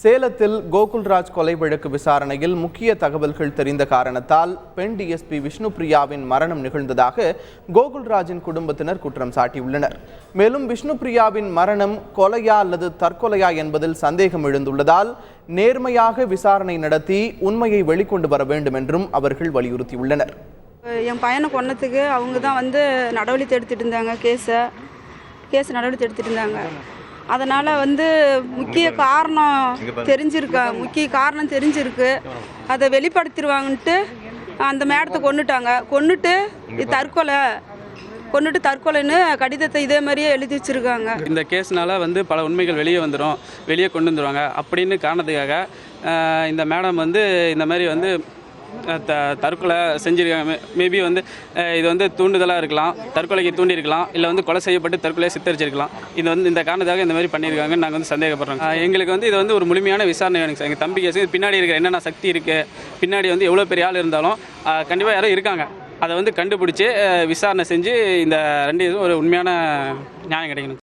சேலத்தில் கோகுல்ராஜ் கொலை வழக்கு விசாரணையில் முக்கிய தகவல்கள் தெரிந்த காரணத்தால் பெண் டிஎஸ்பி விஷ்ணுபிரியாவின் மரணம் நிகழ்ந்ததாக கோகுல்ராஜின் குடும்பத்தினர் குற்றம் சாட்டியுள்ளனர். மேலும் விஷ்ணுபிரியாவின் மரணம் கொலையா அல்லது தற்கொலையா என்பதில் சந்தேகம் எழுந்துள்ளதால் நேர்மையாக விசாரணை நடத்தி உண்மையை வெளிக்கொண்டு வர வேண்டும் என்றும் அவர்கள் வலியுறுத்தியுள்ளனர். என் பையனை கொன்னதுக்கு அவங்க தான் நடவடிக்கை எடுத்துட்டு இருந்தாங்க. கேஸ் நடவடிக்கை எடுத்துட்டு இருந்தாங்க. அதனால் முக்கிய காரணம் தெரிஞ்சிருக்கு. அதை வெளிப்படுத்திடுவாங்கன்ட்டு அந்த மேடத்தை கொன்னுட்டு தற்கொலைன்னு கடிதத்தை இதே மாதிரியே எழுதி வச்சிருக்காங்க. இந்த கேஸ்னால பல உண்மைகள் வெளியே கொண்டு வந்துடுவாங்க அப்படின்னு காரணத்துக்காக இந்த மேடம் இந்த மாதிரி தற்கொலை செஞ்சுருக்காங்க. மேபி இது தூண்டுதலாக இருக்கலாம், தற்கொலைக்கு தூண்டியிருக்கலாம், இல்லை கொலை செய்யப்பட்டு தற்கொலையை சித்தரிச்சிருக்கலாம். இது இந்த காரணத்துக்காக இந்த மாதிரி பண்ணியிருக்காங்கன்னு நாங்கள் சந்தேகப்படுறோம். எங்களுக்கு இது ஒரு முழுமையான விசாரணை வேணுங்க சார். எங்கள் தம்பி கேஸ் பின்னாடி இருக்கிற என்னென்ன சக்தி இருக்குது, பின்னாடி எவ்வளோ பெரிய ஆள் இருந்தாலும் கண்டிப்பாக யாரும் இருக்காங்க. அதை கண்டுபிடிச்சி விசாரணை செஞ்சு இந்த ரெண்டு இதுவும் ஒரு உண்மையான நியாயம் கிடைக்கணும்.